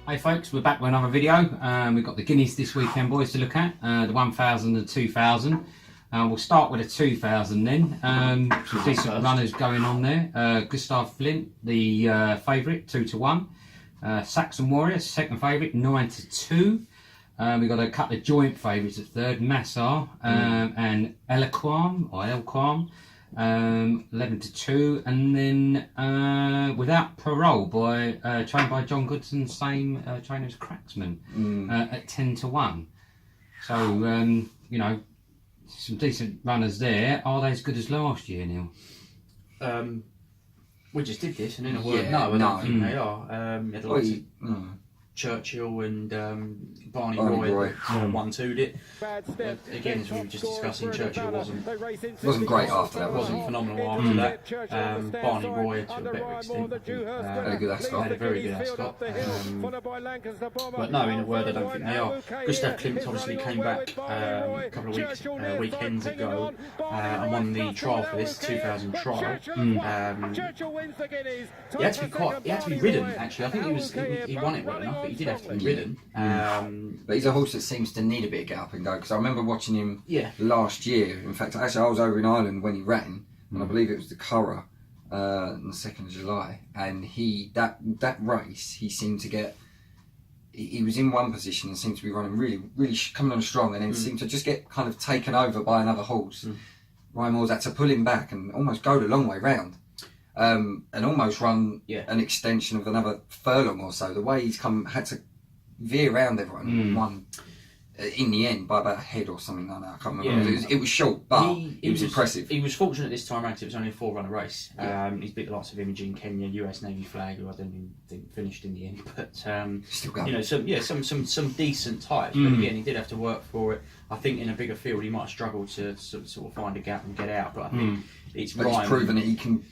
Hey folks, we're back with another video. We've got the Guineas this weekend, boys, to look at. The 1000 and 2000. We'll start with a 2000 then. Some decent runners going on there. Gustav Flint, the favourite, 2-1. Saxon Warrior, second favourite, 9-2. We've got a couple of joint favourites at third, Massar and Elquam, 11-2, and then Without Perole, trained by John Gosden, same trainer as Cracksman, at 10-1. So you know, some decent runners there. Are they as good as last year, Neil? We just did this, and in a word, no, I don't think they are. Churchill and Barney Roy 1-2'd it. Again, as we were just discussing, Churchill wasn't great after that. Wasn't phenomenal after that. Barney Roy, to a better extent, had a good ascot. Had a very good ascot. But no, in a word, I don't think they are. Gustav Klimt obviously came back a couple of weekends ago and won the trial for this 2000 trial. He had to be ridden. Actually, I think he won it well enough. But he did have to be ridden. But he's a horse that seems to need a bit of get up and go, because I remember watching him last year. In fact, actually I was over in Ireland when he ran, and I believe it was the Curragh on the 2nd of July, and that race he seemed to get, he was in one position and seemed to be running really coming on strong, and then seemed to just get kind of taken over by another horse. Ryan Moore's had to pull him back and almost go the long way round. And almost run an extension of another furlong or so. The way he's had to veer around everyone and won in the end by about a head or something like that. I can't remember. It was short, but it was impressive. He was fortunate this time around. It was only a 4-runner race. He's beat the likes of Imogen Kenya, US Navy flag, who I don't even think finished in the end. But still going. You know, some decent types. But again, he did have to work for it. I think in a bigger field he might have struggled to sort of find a gap and get out. But I think he's proven that he can.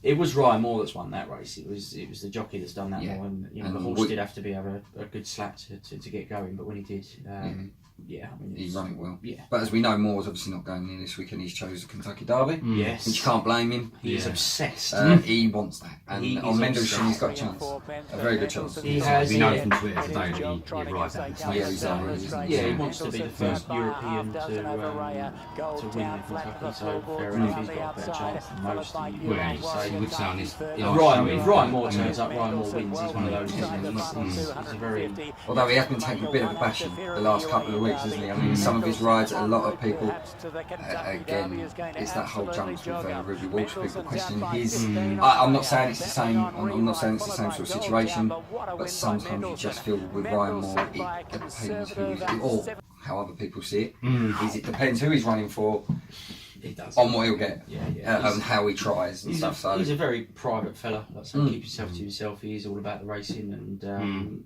It was Ryan Moore that's won that race. It was the jockey that's done that more, and the horse did have to have a good slap to get going. But when he did, he ran it well. Yeah. But as we know, Moore's obviously not going in this weekend. He's chose the Kentucky Derby. Yes. Which you can't blame him. He's obsessed. He wants that, and on Mendelssohn he's got a chance, a very good chance. He has. We know from Twitter today that he arrived at that. He wants to be the first European to win the Kentucky. So fair enough, he's got a better chance than most. He would say on his. If Ryan Moore turns up, Ryan Moore wins. He's one of those. He's a very. Although he has been taking a bit of a bashing the last couple of weeks, hasn't he? I mean, some of his rides, a lot of people, again, it's that whole jump with Ruby Walsh, people questioning his. I'm not saying it's the same. I'm not saying it's the same sort of situation, but sometimes you just feel with Ryan Moore, it depends who he's, or how other people see it. It depends who he's running for. It does. On what he'll get, and how he tries and stuff. So he's a very private fella. Like so keep yourself to yourself. He's all about the racing, and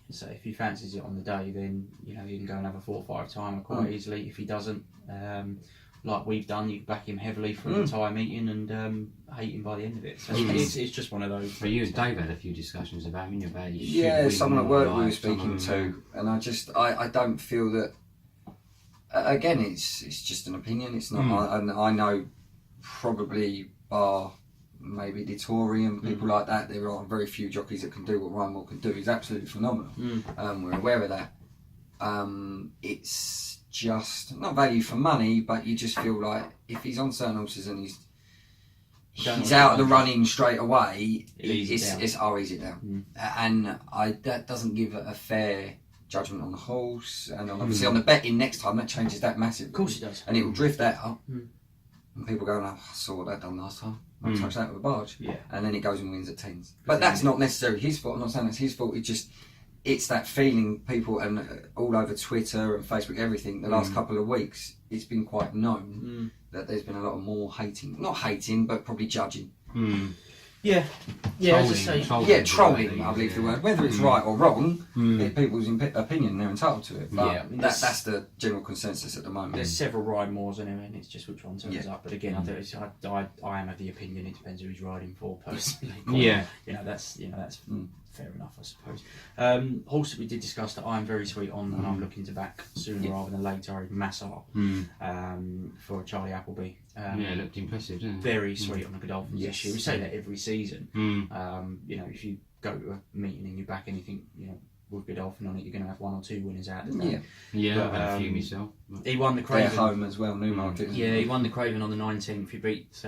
so if he fancies it on the day, then you know he can go and have a 4 or 5 timer quite easily. If he doesn't, like we've done, you back him heavily for an entire meeting and hate him by the end of it. So it's just one of those. But you and Dave had a few discussions about him. Someone at work we were speaking to, and I don't feel that. Again, it's just an opinion. It's not. I know probably bar maybe Dittori and people like that. There are very few jockeys that can do what Ryan Moore can do. He's absolutely phenomenal. We're aware of that. It's just not value for money, but you just feel like if he's on certain horses and he's out of the running straight away, ease it down. And that doesn't give a fair judgment on the horse, and obviously on the betting next time that changes that massively. Of course it does. And it will drift that up, and people go, "Oh, I saw what that done last time. I touched that with a barge." And then he goes and wins at 10s. But that's not necessarily his fault. I'm not saying that's his fault. It's that feeling people and all over Twitter and Facebook, everything. The last couple of weeks, it's been quite known that there's been a lot of more hating, not hating, but probably judging. Trolling, I believe the word. Whether it's right or wrong, people's opinion, they're entitled to it. But that's the general consensus at the moment. There's several Ryan Moores anyway, and it's just which one turns up. But again, I am of the opinion it depends who he's riding for personally. That's fair enough, I suppose. Horse that we did discuss that I'm very sweet on, and I'm looking to back sooner rather than later, Massar for Charlie Appleby. It looked impressive, didn't it? Very sweet on the Godolphin this year. We say that every season. If you go to a meeting and you back anything, with Godolphin on it, you're going to have 1 or 2 winners out of the day. Yeah, I've had a few myself. He won the Craven. They're home as well, Newmarket. Yeah, he won the Craven on the 19th. He beat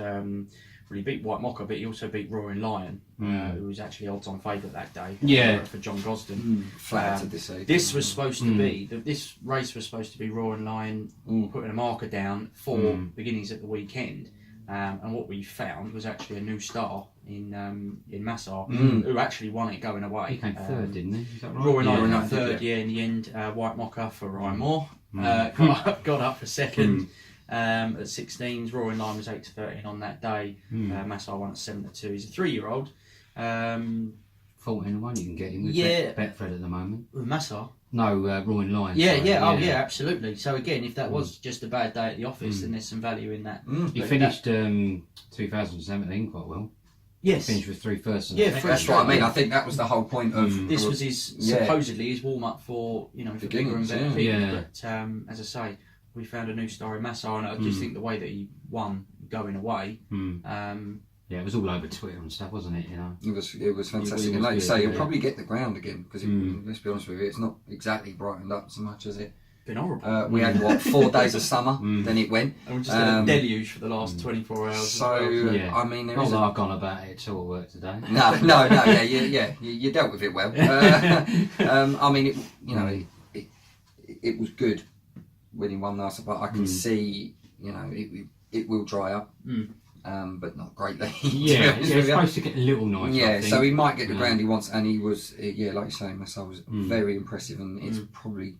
he beat White Mocha, but he also beat Roaring Lion, who was actually odds-on favourite that day. For John Gosden. Flattered this season. This was supposed to be this race was supposed to be Roaring Lion putting a marker down for the Guineas at the weekend. And what we found was actually a new star in Massar, who actually won it going away. He came third, didn't he? Is that right? Roaring Lion came third, in the end. White Mocha for Ryan Moore got up for second. At 16s, Roaring Lion was 8-13 on that day. Massar won at 7-2. He's a 3-year-old. 14-1 you can get him with Betfred at the moment. With Massar? No, Roaring Lion. Absolutely. So again, if that was just a bad day at the office, then there's some value in that. He finished 2017 quite well. Yes. Finished with 3 firsts. That's what I mean. I think that was the whole point of... This was his supposedly his warm-up for, for bigger and better people. But as I say, we found a new star in Massar, and I just think the way that he won going away... it was all over Twitter and stuff, wasn't it? It was fantastic. And like you say, you'll probably get the ground again, because let's be honest with you, it's not exactly brightened up so much as it. Been horrible. We had 4 days of summer, then it went. And we just had a deluge for the last 24 hours. So I mean, there not is. That I've gone about it at all work today. No, you dealt with it well. I mean, it was good when he won last, but I can see, it will dry up. But not greatly. It's supposed to get a little nicer. Yeah, so he might get the ground he wants, and he was, like you say, Massar was very impressive, and it's probably,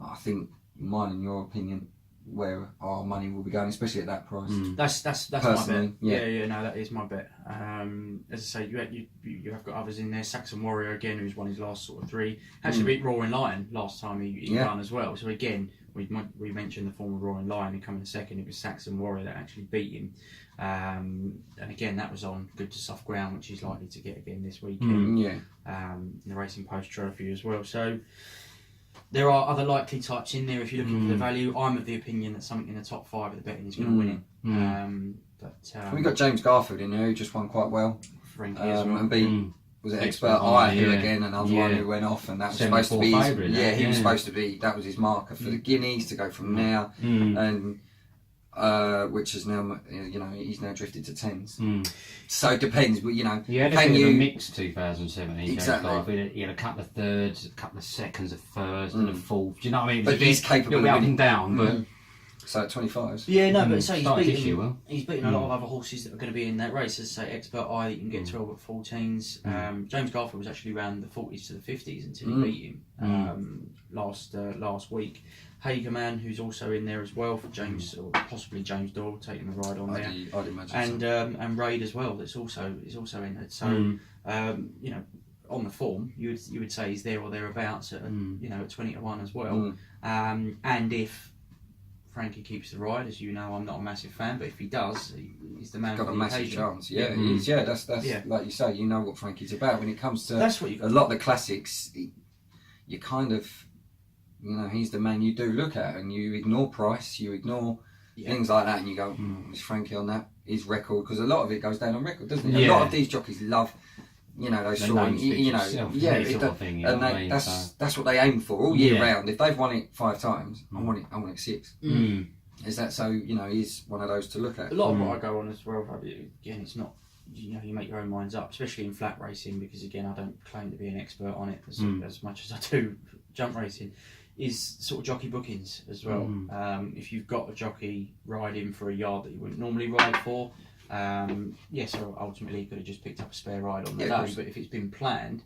I think, mine and your opinion, where our money will be going, especially at that price. That's my bet. No, that is my bet. As I say, you have got others in there. Saxon Warrior again, who's won his last sort of 3. Actually beat Roaring Lion last time he won as well. So again, we mentioned the former Roaring Lion who coming second. It was Saxon Warrior that actually beat him. And again, that was on good to soft ground, which he's likely to get again this weekend. The Racing Post Trophy as well. So there are other likely types in there if you're looking for the value. I'm of the opinion that something in the top 5 of the betting is going to win it. We got James Garfield in there who just won quite well. Frankie as well. And beat was it Expert Eye who again another one who went off, and that was supposed to be he was supposed to be, that was his marker for the Guineas to go from now, and which is now he's now drifted to 10s. So it depends, but can you mix 2017? Exactly. He had a couple of thirds, a couple of seconds, a first, and a fourth. Do you know what I mean? But he's capable of up and down, but. So at 25s. Yeah, no, but so he's beaten a lot of other horses that are going to be in that race. As I say, Expert Eye, you can get 12 at 14s. James Garfield was actually around the 40s to the 50s until he beat him last week. Hagerman, who's also in there as well for James, or possibly James Doyle, taking the ride on there. I'd imagine and Raid as well. That's also in it. So on the form, you would say he's there or thereabouts at at 20-1 as well. And if Frankie keeps the ride, as you know, I'm not a massive fan, but if he does, he's the man. He's got for a the massive occasion. chance. That's like you say. You know what Frankie's about when it comes to a lot of the classics. You kind of, he's the man you do look at, and you ignore price, you ignore things like that, and you go, is Frankie on that? His record, because a lot of it goes down on record, doesn't it? A lot of these jockeys love. Those sort of, and that's what they aim for all year round. If they've won it 5 times, I want it 6. Is that so? He's one of those to look at. A lot of what I go on as well, again, it's not. You make your own minds up, especially in flat racing, because again, I don't claim to be an expert on it as much as I do jump racing. Is sort of jockey bookings as well. If you've got a jockey riding for a yard that you wouldn't normally ride for. So ultimately he could have just picked up a spare ride on the day, but if it's been planned,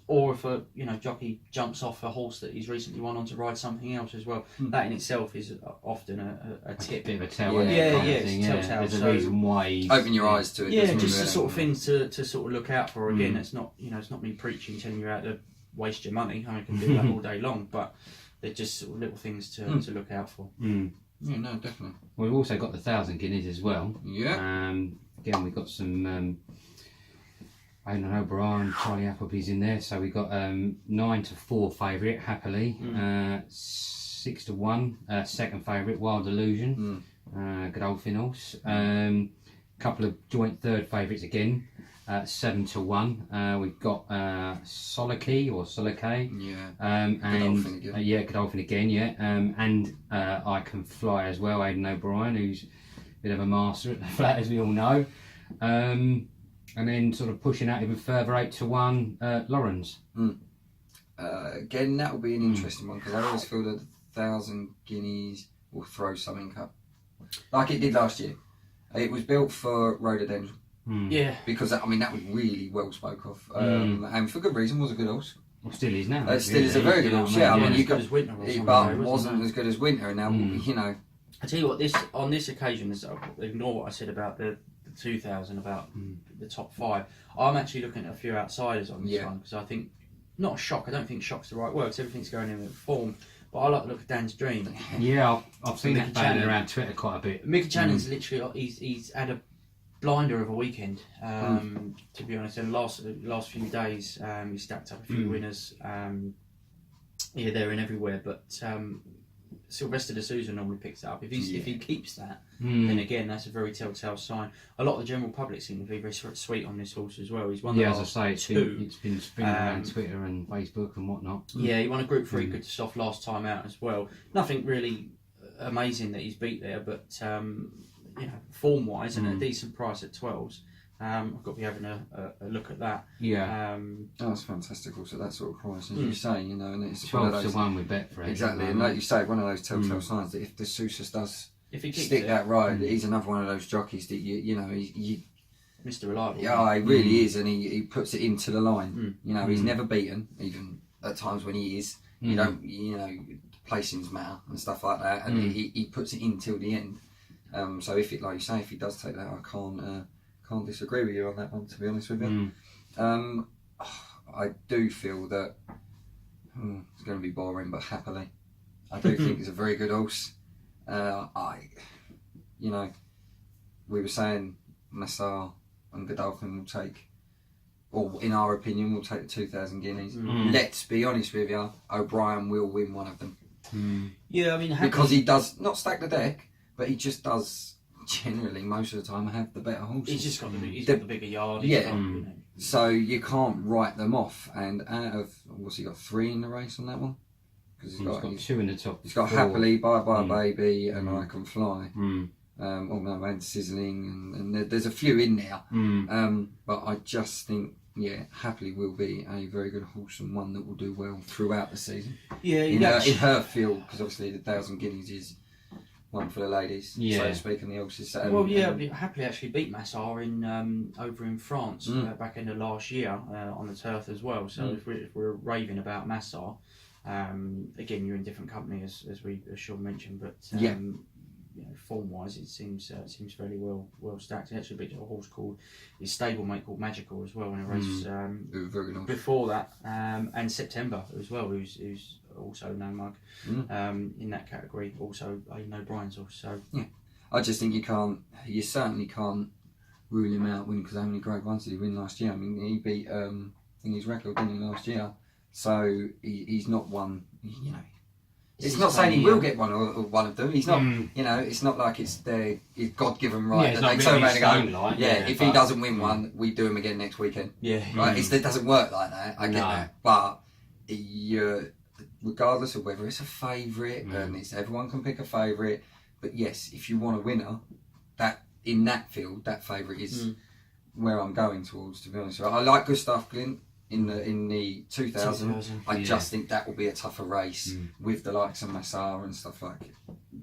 or if a jockey jumps off a horse that he's recently won on to ride something else as well, that in itself is often a tip. A bit of a tell. It's telltale. There's a reason why. Open your eyes to it. Yeah, just the sort of things to sort of look out for. Again, it's not it's not me preaching, telling you how to waste your money. I can do that all day long, but they're just sort of little things to look out for. Yeah, no, definitely. We've also got the 1,000 Guineas as well. Yeah. Again, we've got some Aidan O'Brien, Charlie Appleby's in there. So we've got 9-4 favourite, Happily. 6-1, second favourite, Wild Illusion. Godolphin horse. Couple of joint third favourites again. 7-1. We've got Soliloquey. Yeah. And Godolphin again. Godolphin again. Yeah. And I Can Fly as well. Aidan O'Brien, who's a bit of a master at the flat, as we all know. And then sort of pushing out even further, 8-1. Lawrence. Again, that will be an interesting one because I always feel that 1,000 guineas will throw something up, like it did last year. It was built for rhododendron. Yeah. Because that was really well spoke of, and for good reason. Was a good horse. Well, still is now. It still is a very good horse. Yeah, I mean, you got, Winter but wasn't as good as Winter. And now, you know. I tell you what, on this occasion, ignore what I said about the 2,000, about the top 5. I'm actually looking at a few outsiders on this one because I think, not a shock. I don't think shock's the right word because everything's going in with form. But I like to look at Dan's Dream. Yeah, I've seen that banning around Twitter quite a bit. Mickey Channing's literally he's had a blinder of a weekend. To be honest, in the last few days, he stacked up a few winners. They're in everywhere. But Sylvester D'Souza normally picks that up. If he keeps that, then again that's a very telltale sign. A lot of the general public seem to be very sweet on this horse as well. He's won the last it's been spinning around Twitter and Facebook and whatnot. Yeah, he won a Group 3 good to soft last time out as well. Nothing really amazing that he's beat there, but form wise and at a decent price at 12s. I've got to be having a look at that. Yeah. That's fantastic also, that sort of price. As you say, you know, and it's 12-1 with Betfred. Exactly, and like you say, one of those telltale signs that if the D'Souza does he stick that ride, he's another one of those jockeys that you know, Mr. Reliable. Yeah, he really is, and he puts it into the line. You know, he's never beaten, even at times when he is. You don't, you know, placings matter and stuff like that, and he puts it in till the end. So if it, like you say, if he does take that, I can't disagree with you on that one, to be honest with you. I do feel that it's going to be boring, but happily, I do think it's a very good horse. You know, we were saying Massar and Godolphin will take, or in our opinion, will take the 2,000 guineas. Let's be honest with you, O'Brien will win one of them. Yeah, I mean, because he does not stack the deck, but he just does. Generally, most of the time, I have the better horses. He's just got the bigger yard. So you can't write them off. And out of what's he got, 3 in the race on that one? Because he's got 2 in the top. He's got 4. Happily, Bye Bye Baby, and I Can Fly. And Sizzling, and there's a few in there. But I just think, Happily will be a very good horse and one that will do well throughout the season. Yeah, in her field, because obviously the 1,000 guineas is one for the ladies, so to speak, and the horses. Happily actually beat Massar in over in France back in the last year on the turf as well. So if we're raving about Massar, again you're in different company as Sean mentioned, but form wise it seems fairly well stacked. He actually beat a horse called his stablemate called Magical as well in a race before that, and September as well, who's also no mug in that category, also Aidan O'Brien's horse. So I just think you certainly can't rule him out winning, because how many Grade 1s did he win last year? I mean, he beat in his record, didn't he, last year? So he's not one, you know. It's not saying he will get one of them. He's not, you know. It's not like it's their God-given right that they turn around and go, if he doesn't win one, we do him again next weekend. Right? It doesn't work like that. I get that, but regardless of whether it's a favourite, and everyone can pick a favourite. But yes, if you want a winner, that in that field, that favourite is where I'm going towards. To be honest, I like Gustav Glint. In the 2000, I just think that will be a tougher race with the likes of Massar and stuff like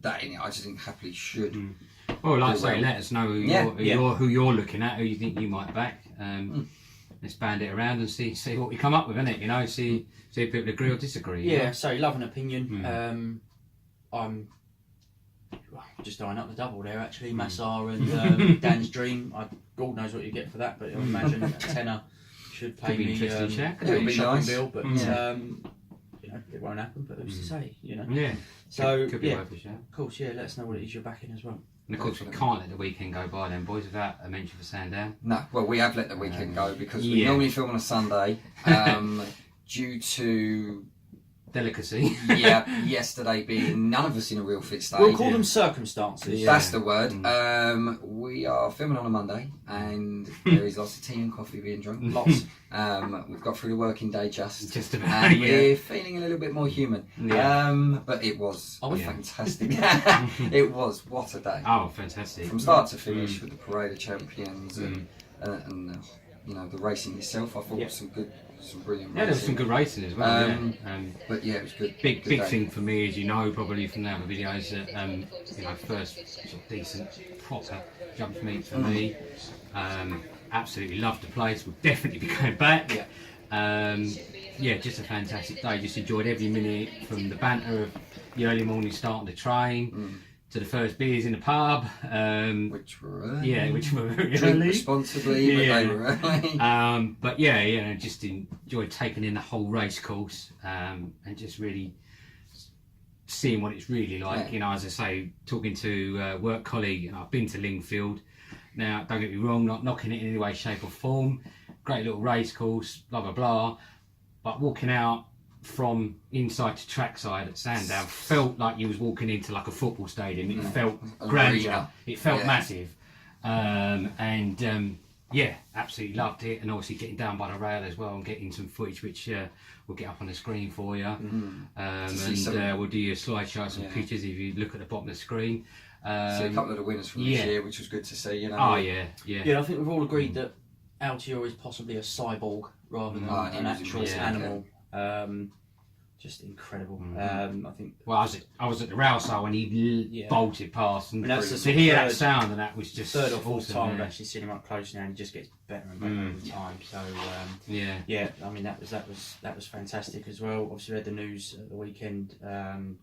that in it. I just think Happily should. Well, like I say, let us know who you're looking at, who you think you might back. Let's band it around and see what we come up with, innit? You know, see if people agree or disagree. Yeah, so love and opinion. I'm just eyeing up the double there, actually. Massar and Dan's Dream. God knows what you get for that, but I imagine a tenner should pay me a shopping bill, but you know, it won't happen. But who's to say? You know. Yeah. So could be worth a shout. Of course, let us know what it is you're backing as well. And of course, we can't let the weekend go by then, boys, without a mention for Sandown. No, well, we have let the weekend go because we normally film on a Sunday. Due to delicacy. Yeah, yesterday being none of us in a real fit state. We'll call them circumstances. That's the word. We are filming on a Monday, and there is lots of tea and coffee being drunk. Lots. We've got through the working day just about, and we're feeling a little bit more human. But it was fantastic. It was, what a day. Oh, fantastic. From start to finish with the Parade of Champions and you know, the racing itself, I thought was some brilliant racing. Yeah, there was some good racing as well. But yeah, it was good. Big thing for me, as you know, probably from the other videos, that you know, first sort of decent, proper jump meet for me. Absolutely loved the place. We'll definitely be going back. Yeah, just a fantastic day. Just enjoyed every minute, from the banter of the early morning starting the train to the first beers in the pub, which were early. Yeah, which were early. Drink responsibly, but they were early. But yeah, you know, just enjoyed taking in the whole race course, and just really seeing what it's really like. You know, as I say, talking to a work colleague, and I've been to Lingfield. Now, don't get me wrong, not knocking it in any way, shape or form. Great little race course, blah blah blah. But walking out from inside to trackside at Sandown felt like you was walking into like a football stadium. It felt grandeur. It felt massive. Yeah, absolutely loved it. And obviously getting down by the rail as well and getting some footage, which we'll get up on the screen for you. We'll do your slideshow, some pictures if you look at the bottom of the screen. See a couple of the winners from this year, which was good to see. You know. Oh yeah. I think we've all agreed that Altior is possibly a cyborg rather than an actual animal. Just incredible. I think. Well, I was at the rail side when he bolted past, and to hear that sound, and that was just third or fourth time I've actually seen him up close now, and he just gets better and better every time. So I mean that was fantastic as well. Obviously, we had the news at the weekend.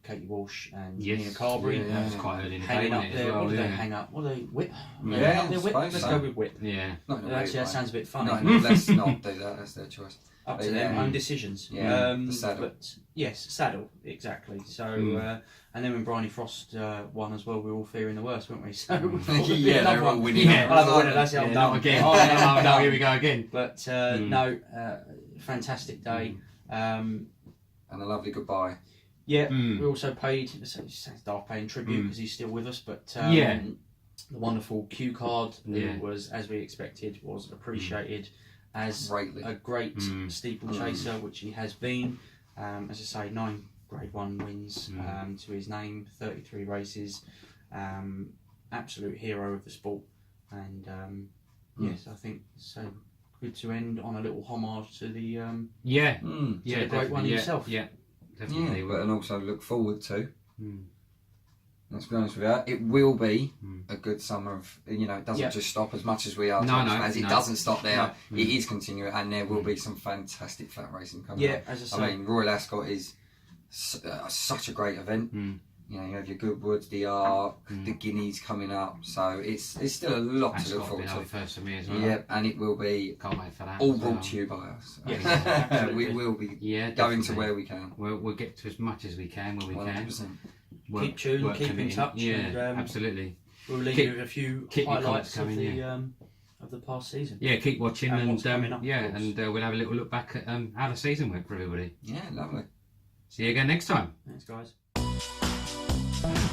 Katie Walsh and Nina Carberry. That was quite early in the day. Hanging up there. What did they hang up? What do they whip? Let's go with whip. Yeah. Actually, that sounds a bit funny. No, let's not do that. That's their choice. Up to their own decisions. The saddle. But yes, saddle, exactly. So, and then when Bryony Frost won as well, we were all fearing the worst, weren't we? So, they're all winning. Another winner, that's it, I'm done. Again. No, here we go again. But fantastic day. And a lovely goodbye. Yeah, we also paid, staff paying tribute because he's still with us, but the wonderful Q Card, who was, as we expected, was appreciated as a great steeplechaser, which he has been. As I say, 9 Grade 1 wins to his name, 33 races, absolute hero of the sport. And yes, I think so. Good to end on a little homage to the the great one himself. Yeah, definitely. But and also look forward to. Let's be honest with you, it will be a good summer of, you know, it doesn't just stop as much as we are as it doesn't stop there. It is continuing, and there will be some fantastic flat racing coming up. As I say, I mean, Royal Ascot is such a great event. You know, you have your Goodwoods, the Arc, the Guineas coming up, so it's still a lot to look forward to. First for me as well. Yeah, and it will be can't wait for that. All brought to you by us. We will be going to where we can. We'll get to as much as we can when we 100%. can. Keep tuned, keep in touch. And, absolutely. We'll leave you with a few highlights of the past season. Yeah, keep watching and we'll have a little look back at how the season went for everybody. Yeah, lovely. See you again next time. Thanks, guys.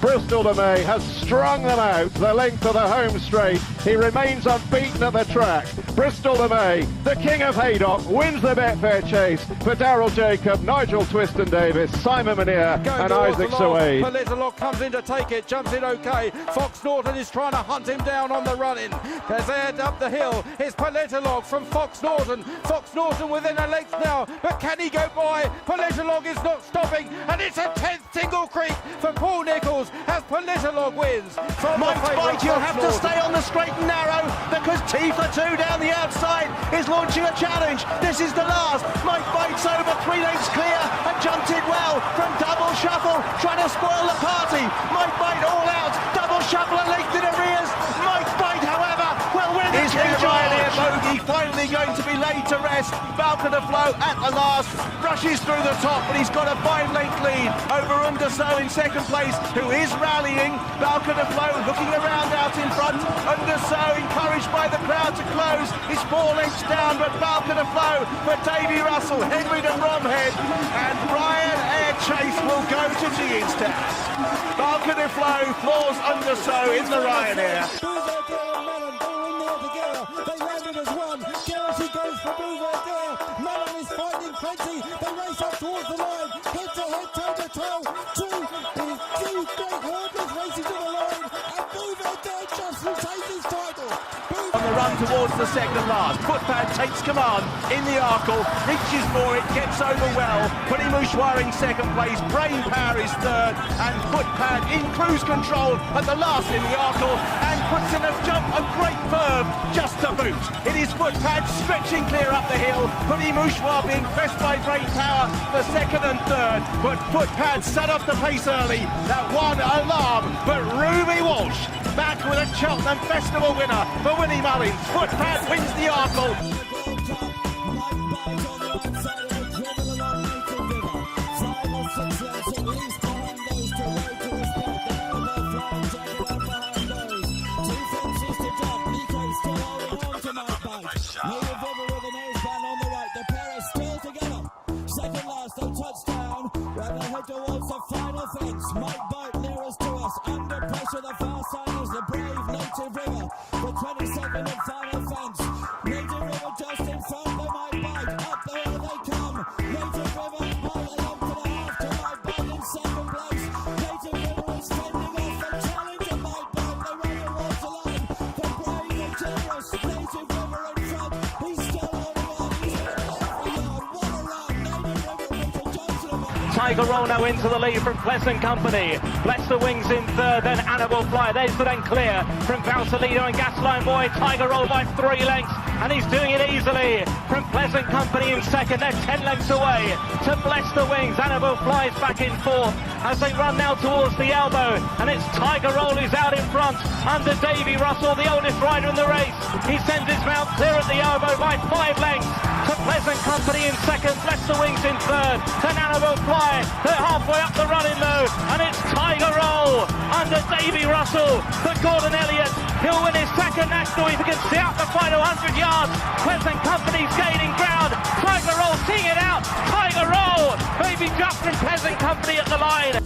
Bristol de May has strung them out the length of the home straight. He remains unbeaten at the track. Bristol de May, the king of Haydock, wins the Betfair Chase for Darryl Jacob, Nigel Twiston Davis, Simon Manier and Isaac Suede. Politolog comes in to take it, jumps in okay. Fox Norton is trying to hunt him down on the run-in. As they head up the hill, it's Politolog from Fox Norton. Fox Norton within a length now, but can he go by? Politolog is not stopping, and it's a 10th single creek for Paul Nichols as Politolog wins. Mike Spike, you'll have to stay on the straight and narrow because T for 2 down the outside is launching a challenge. This is the last. Mike Bates over 3 lengths clear and jumped it well from Double Shuffle, trying to spoil the party. Mike Bates all out. Double Shuffle a length in arrears. Mike Bates, however, will win the King Ryanair bogey finally going to be laid to rest. Balcon of Flow at the last rushes through the top, but he's got a 5-length lead over Underso in second place, who is rallying. Balcon of Flow looking around out in front. Underso encouraged by the crowd to close. He's 4 lengths down, but Balcon of Flow for Davy Russell, Henry and Bromhead, and Brian Edge chase will go to Guineas. Balcony Flow, floors under so in the Ryanair. They landed as one. Garrity goes for Bouverdale. Mellon is finding plenty. They race up towards the line. Head to head, toe to toe. Two great hurdlers racing to the line. And Bouverdale just retains his title. On the run towards the second last. Footpad takes command in the Arkle, reaches for it, gets over well. Pretty Mouchoir in second place, Brain Power is third, and Footpad in cruise control at the last in the Arkle, and puts in a jump, a great verve, just to boot. It is Footpad stretching clear up the hill, Pretty Mouchoir being pressed by Brain Power for second and third, but Footpad set off the pace early. That one alarm, but Ruby Walsh back with a Cheltenham Festival winner for Willie Mullins. Footpad wins the Arkle. Second last, no touchdown. Right ahead towards the final fence. Mike Boat nearest to us. Under pressure, the far side is the brave Native River. The 22nd and final fence. Native River just in front. They might bite. Up the hill they come. Native River by a lump and a half to Mike Boat in second place. Native River is fending off the challenge of Mike Boat. They run towards the line. The brave and generous Native River in front. He's still holding on. He's in every yard. What a run. Tiger Roll now into the lead from Pleasant Company. Bless the Wings in third, then Annabelle Fly. There's the then clear from Valsalino and Gasline Boy. Tiger Roll by 3 lengths, and he's doing it easily. From Pleasant Company in second, they're 10 lengths away to Bless the Wings. Annabelle Fly's back in fourth as they run now towards the elbow, and it's Tiger Roll who's out in front under Davy Russell, the oldest rider in the race. He sends his mount clear at the elbow by 5 lengths to Pleasant Company in second, Bless the Wings in third, then Annabelle Fly. They're halfway up the running though, and it's Tiger Roll under Davy Russell for Gordon Elliott. He'll win his second national if he can see out the final 100 yards. Pleasant Company's gaining ground. Tiger Roll seeing it out. Tiger Roll, maybe just from Pleasant Company at the line.